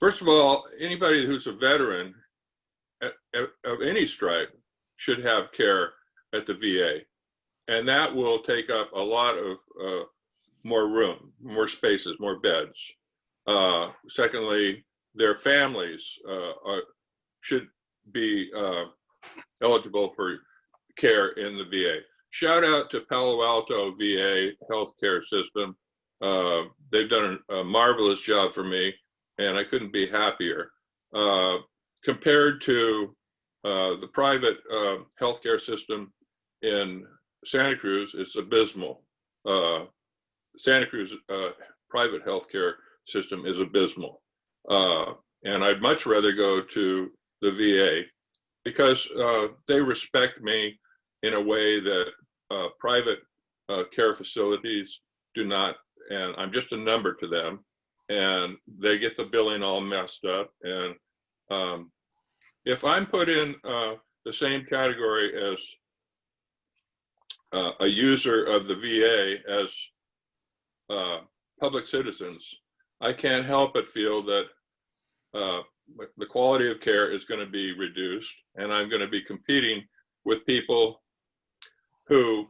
First of all, anybody who's a veteran of any stripe should have care at the VA. And that will take up a lot of more room, more spaces, more beds. Secondly, their families should be eligible for care in the VA. Shout out to Palo Alto VA healthcare system. They've done a marvelous job for me, and I couldn't be happier. Compared to the private healthcare system in Santa Cruz, it's abysmal. Santa Cruz private healthcare system is abysmal. And I'd much rather go to the VA because they respect me in a way that private care facilities do not, and I'm just a number to them, and they get the billing all messed up. And if I'm put in the same category as a user of the VA as public citizens, I can't help but feel that the quality of care is going to be reduced, and I'm going to be competing with people who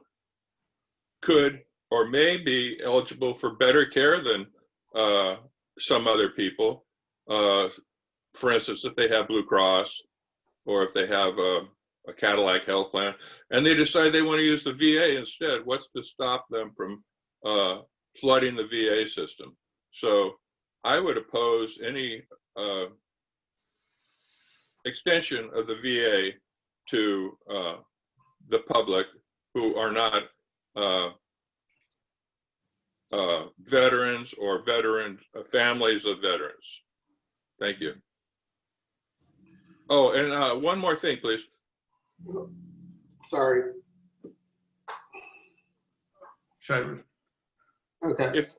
could or may be eligible for better care than some other people. For instance, if they have Blue Cross or if they have a Cadillac health plan and they decide they want to use the VA instead, what's to stop them from flooding the VA system? So I would oppose any extension of the VA to the public who are not veterans or families of veterans. Thank you. Oh, and one more thing, please. Sorry. Should Okay. If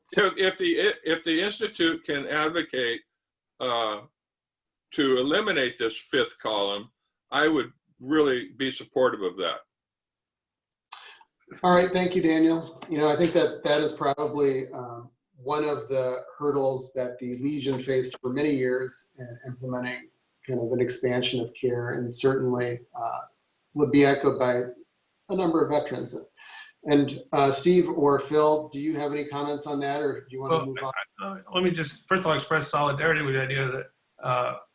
the Institute can advocate to eliminate this fifth column, I would really be supportive of that. All right, thank you, Daniel. You know, I think that that is probably one of the hurdles that the Legion faced for many years in implementing kind of an expansion of care, and certainly would be echoed by a number of veterans. And Steve or Phil, do you have any comments on that, or do you want to move on? Let me just first of all express solidarity with the idea that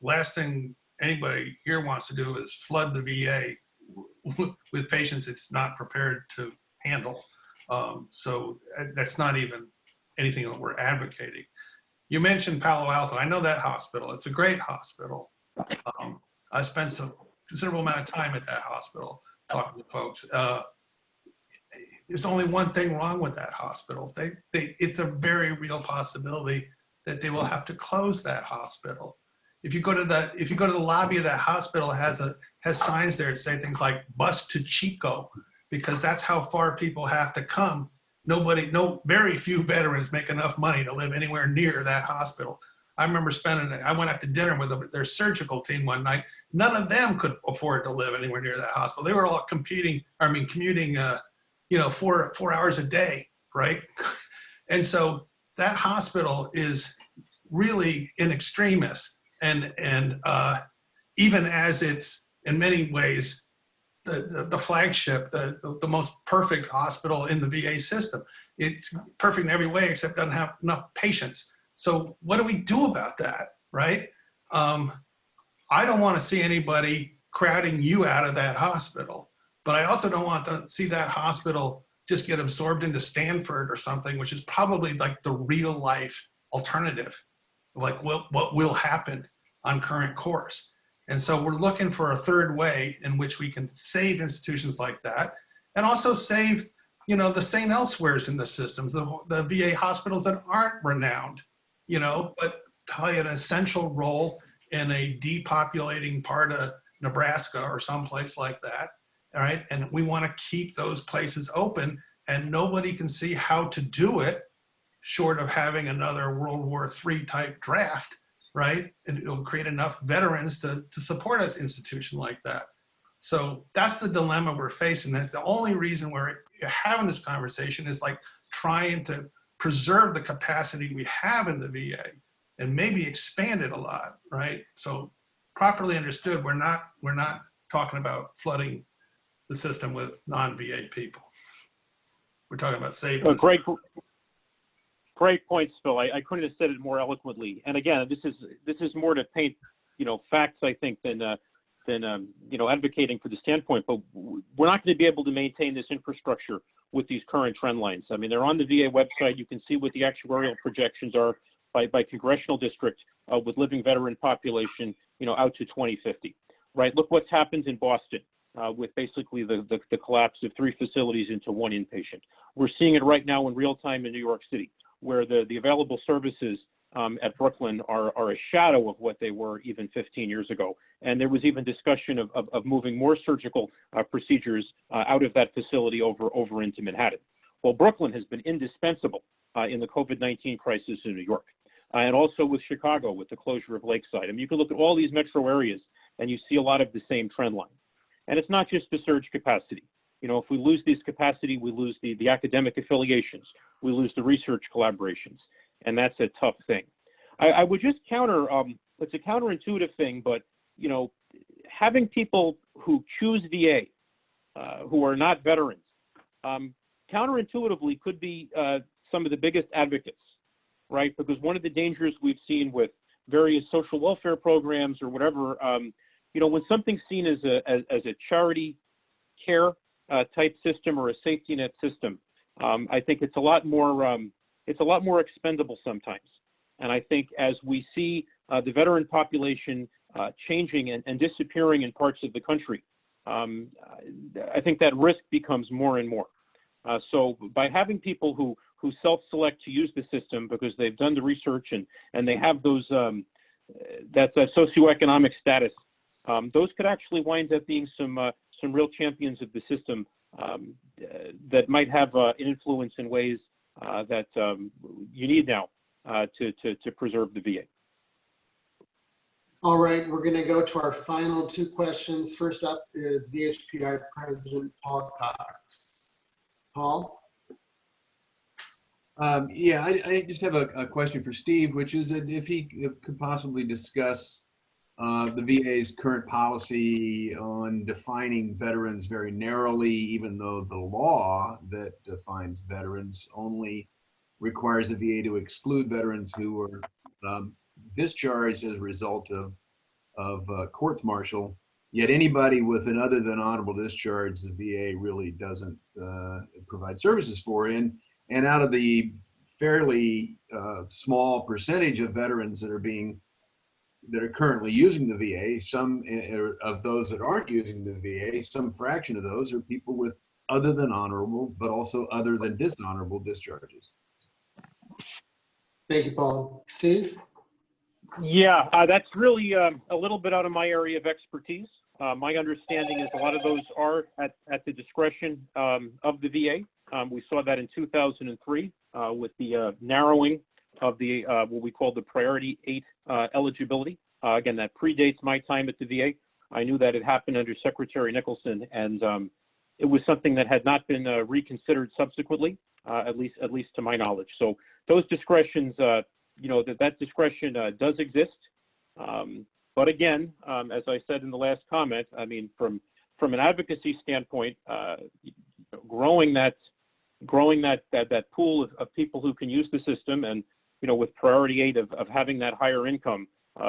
last thing anybody here wants to do is flood the VA with patients it's not prepared to handle. So that's not even anything that we're advocating. You mentioned Palo Alto. I know that hospital. It's a great hospital. I spent some considerable amount of time at that hospital talking to folks. There's only one thing wrong with that hospital. It's a very real possibility that they will have to close that hospital. If you go to the lobby of that hospital, it has signs there that say things like "Bus to Chico," because that's how far people have to come. Very few veterans make enough money to live anywhere near that hospital. I remember I went out to dinner with their surgical team one night. None of them could afford to live anywhere near that hospital. They were all commuting, 4 hours a day, right? And so that hospital is really in extremis, and even as it's in many ways the flagship, the most perfect hospital in the VA system. It's perfect in every way except doesn't have enough patients. So what do we do about that, right? I don't want to see anybody crowding you out of that hospital, but I also don't want to see that hospital just get absorbed into Stanford or something, which is probably like the real life alternative, like what will happen on current course. And so we're looking for a third way in which we can save institutions like that. and also save, the St. Elsewheres in the systems, the VA hospitals that aren't renowned, but play an essential role in a depopulating part of Nebraska or someplace like that. All right. And we want to keep those places open, and nobody can see how to do it short of having another World War III type draft, right? And it'll create enough veterans to support an institution like that. So that's the dilemma we're facing. That's the only reason we're having this conversation, is like trying to preserve the capacity we have in the VA and maybe expand it a lot, right? So properly understood, we're not talking about flooding the system with non-VA people. We're talking about saving. Great points, Phil. I couldn't have said it more eloquently. And again, this is more to paint, facts, I think, than advocating for the standpoint. But we're not going to be able to maintain this infrastructure with these current trend lines. I mean, they're on the VA website. You can see what the actuarial projections are by congressional district with living veteran population, out to 2050. Right. Look what's happened in Boston. With basically the collapse of 3 facilities into 1 inpatient. We're seeing it right now in real time in New York City, where the available services at Brooklyn are a shadow of what they were even 15 years ago. And there was even discussion of moving more surgical procedures out of that facility over into Manhattan. Well, Brooklyn has been indispensable in the COVID-19 crisis in New York, and also with Chicago with the closure of Lakeside. I mean, you can look at all these metro areas and you see a lot of the same trend line. And it's not just the surge capacity. If we lose this capacity, we lose the academic affiliations, we lose the research collaborations, and that's a tough thing. I would just counter, it's a counterintuitive thing, but, having people who choose VA, who are not veterans, counterintuitively could be some of the biggest advocates, right? Because one of the dangers we've seen with various social welfare programs or whatever, when something's seen as a charity care type system or a safety net system, I think it's a lot more expendable sometimes. And I think as we see the veteran population changing and disappearing in parts of the country, I think that risk becomes more and more. So by having people who self-select to use the system because they've done the research and they have those that socioeconomic status, those could actually wind up being some real champions of the system that might have an influence in ways that you need now to preserve the VA. All right, we're going to go to our final 2 questions. First up is VHPI President Paul Cox. Paul? Yeah, I just have a question for Steve, which is that if he could possibly discuss the VA's current policy on defining veterans very narrowly, even though the law that defines veterans only requires the VA to exclude veterans who are discharged as a result of courts-martial. Yet anybody with an other than honorable discharge, the VA really doesn't provide services for. And out of the fairly small percentage of veterans that are currently using the VA, some of those that aren't using the VA, some fraction of those are people with other than honorable, but also other than dishonorable discharges. Thank you, Paul. Steve? Yeah, that's really a little bit out of my area of expertise. My understanding is a lot of those are at the discretion of the VA. We saw that in 2003 with the narrowing of the what we call the Priority 8 eligibility. Again, that predates my time at the VA. I knew that it happened under Secretary Nicholson, and it was something that had not been reconsidered subsequently, at least to my knowledge. So those discretions, that discretion does exist. But again, as I said in the last comment, I mean, from an advocacy standpoint, growing that pool of people who can use the system, and with Priority 8 of having that higher income,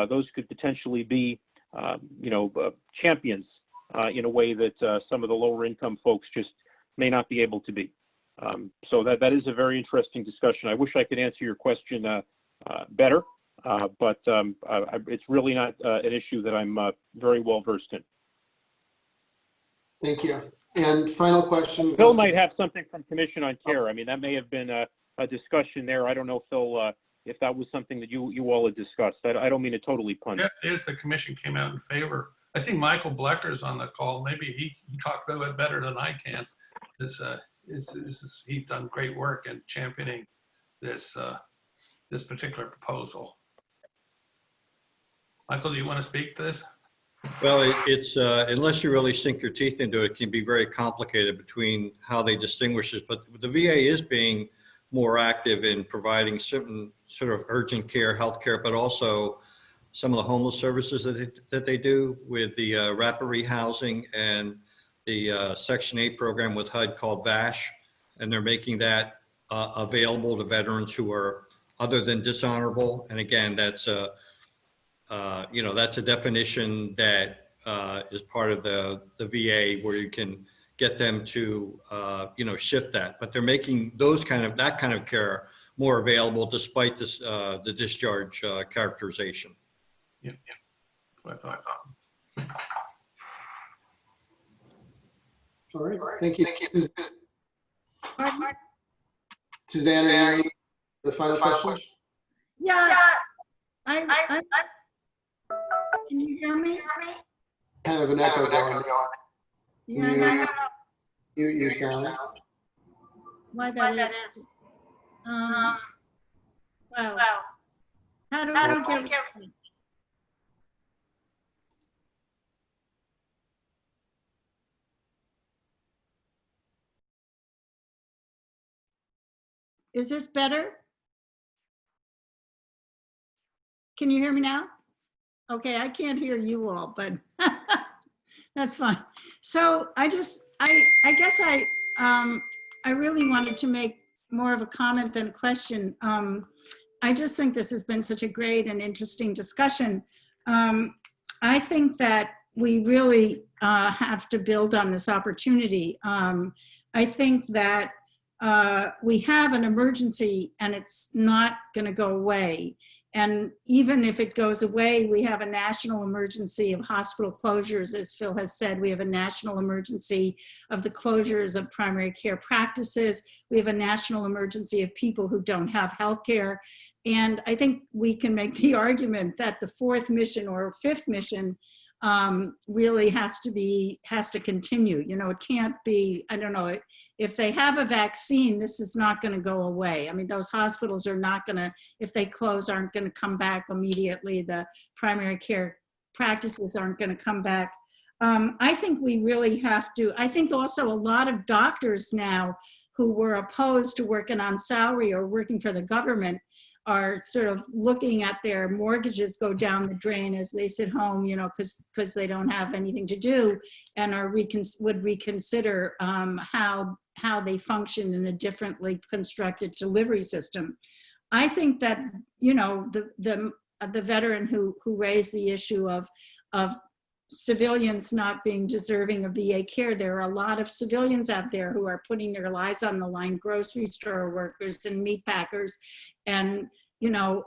those could potentially be champions in a way that some of the lower income folks just may not be able to be. So that is a very interesting discussion. I wish I could answer your question better, but it's really not an issue that I'm very well versed in. Thank you. And final question. Phil goes to- might have something from Commission on Care. I mean, that may have been a discussion there. I don't know, Phil, if that was something that you all had discussed. I don't mean to totally punt. Yeah, it is. The commission came out in favor. I see Michael Blecker's on the call. Maybe he talked about it better than I can. He's done great work in championing this particular proposal. Michael, do you want to speak to this? Well, it's unless you really sink your teeth into it, it can be very complicated between how they distinguish it. But the VA is being more active in providing certain sort of urgent care, healthcare, but also some of the homeless services that they do with the rapid rehousing and the Section 8 program with HUD called VASH. And they're making that available to veterans who are other than dishonorable. And again, that's that's a definition that is part of the VA where you can get them to, shift that. But they're making that kind of care more available despite this, the discharge characterization. Yeah, that's what I thought. All right, thank you. Suzanne, are you the final question? Yeah, I can you hear me? Kind of an echo going. Yeah, I don't know Mute your sound. why that is. Wow. How do I get? Is this better? Can you hear me now? Okay, I can't hear you all, but that's fine. So I guess I really wanted to make more of a comment than a question. I just think this has been such a great and interesting discussion. I think that we really have to build on this opportunity. I think that we have an emergency and it's not going to go away. And even if it goes away, we have a national emergency of hospital closures. As Phil has said, we have a national emergency of the closures of primary care practices. We have a national emergency of people who don't have health care. And I think we can make the argument that the fourth mission or fifth mission really has to continue. You know, it can't be, I don't know, if they have a vaccine, this is not going to go away. I mean, those hospitals are not going to, if they close, aren't going to come back immediately. The primary care practices aren't going to come back. I think we really have to, I think also a lot of doctors now who were opposed to working on salary or working for the government are sort of looking at their mortgages go down the drain as they sit home, you know, because they don't have anything to do, and would reconsider how they function in a differently constructed delivery system. I think that, you know, the veteran who raised the issue of civilians not being deserving of VA care, there are a lot of civilians out there who are putting their lives on the line, grocery store workers and meat packers and, you know,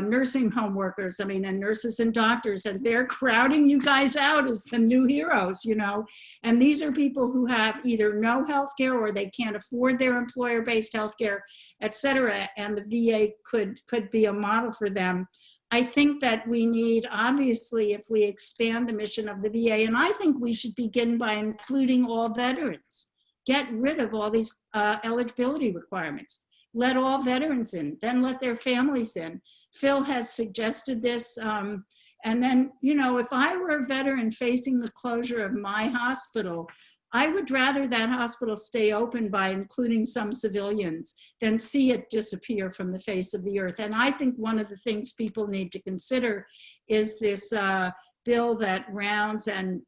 nursing home workers, I mean, and nurses and doctors, and they're crowding you guys out as the new heroes, you know. And these are people who have either no health care or they can't afford their employer-based health care, et cetera, and the VA could be a model for them. I think that we need, obviously, if we expand the mission of the VA, and I think we should begin by including all veterans. Get rid of all these eligibility requirements. Let all veterans in, then let their families in. Phil has suggested this. And then, you know, if I were a veteran facing the closure of my hospital, I would rather that hospital stay open by including some civilians than see it disappear from the face of the earth. And I think one of the things people need to consider is this bill that Rounds and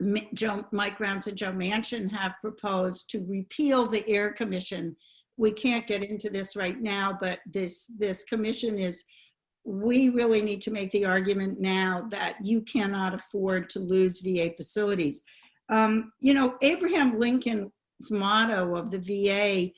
Mike Rounds and Joe Manchin have proposed to repeal the Air Commission. We can't get into this right now, but this commission is, we really need to make the argument now that you cannot afford to lose VA facilities. You know, Abraham Lincoln's motto of the VA,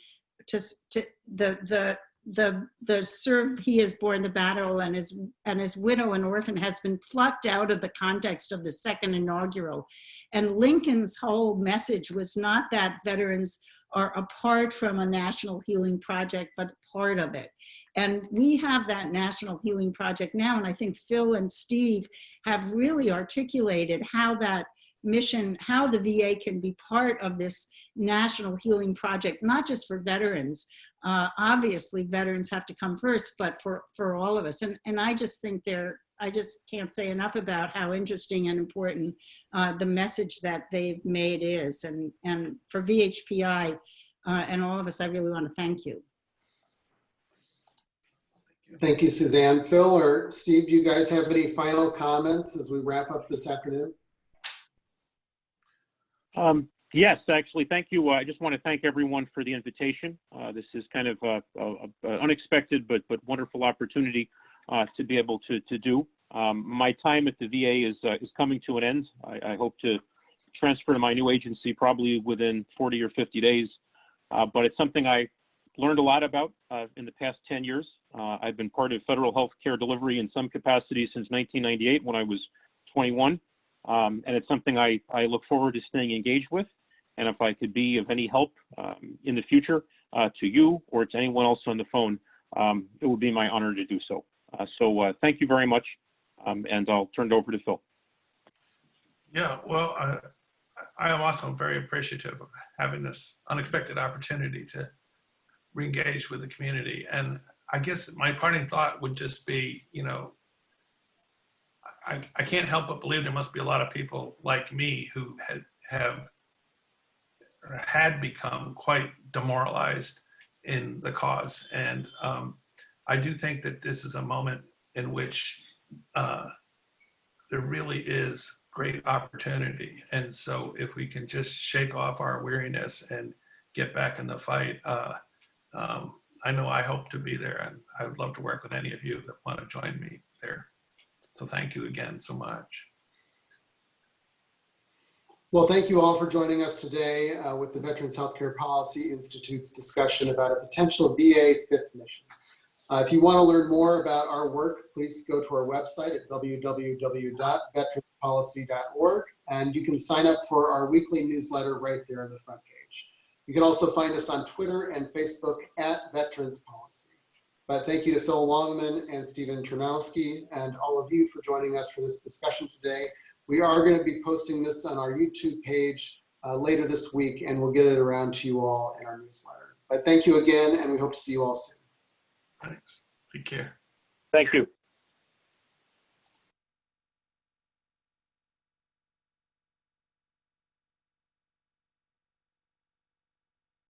the he has borne the battle, and his widow and orphan has been plucked out of the context of the second inaugural. And Lincoln's whole message was not that veterans are apart from a national healing project, but part of it. And we have that national healing project now. And I think Phil and Steve have really articulated how that mission, how the VA can be part of this national healing project, not just for veterans. Obviously, veterans have to come first, but for all of us. And I just think I just can't say enough about how interesting and important the message that they've made is. And for VHPI and all of us, I really want to thank you. Thank you, Suzanne. Phil or Steve, do you guys have any final comments as we wrap up this afternoon? Yes, actually, thank you. I just want to thank everyone for the invitation. This is kind of an unexpected but wonderful opportunity to be able to do. My time at the VA is coming to an end. I hope to transfer to my new agency probably within 40 or 50 days, but it's something I learned a lot about in the past 10 years. I've been part of federal health care delivery in some capacity since 1998 when I was 21. And it's something I look forward to staying engaged with. And if I could be of any help in the future to you or to anyone else on the phone, it would be my honor to do so. So thank you very much. And I'll turn it over to Phil. Yeah, well, I am also very appreciative of having this unexpected opportunity to re-engage with the community. And I guess my parting thought would just be, you know, I can't help but believe there must be a lot of people like me who had become quite demoralized in the cause. And I do think that this is a moment in which there really is great opportunity. And so if we can just shake off our weariness and get back in the fight, I know I hope to be there, and I would love to work with any of you that want to join me there. So thank you again so much. Well, thank you all for joining us today with the Veterans Healthcare Policy Institute's discussion about a potential VA fifth mission. If you want to learn more about our work, please go to our website at www.veteranspolicy.org, and you can sign up for our weekly newsletter right there on the front page. You can also find us on Twitter and Facebook at Veterans Policy. But thank you to Phil Longman and Stephen Ternowski and all of you for joining us for this discussion today. We are going to be posting this on our YouTube page later this week, and we'll get it around to you all in our newsletter. But thank you again, and we hope to see you all soon. Thanks. Take care. Thank you.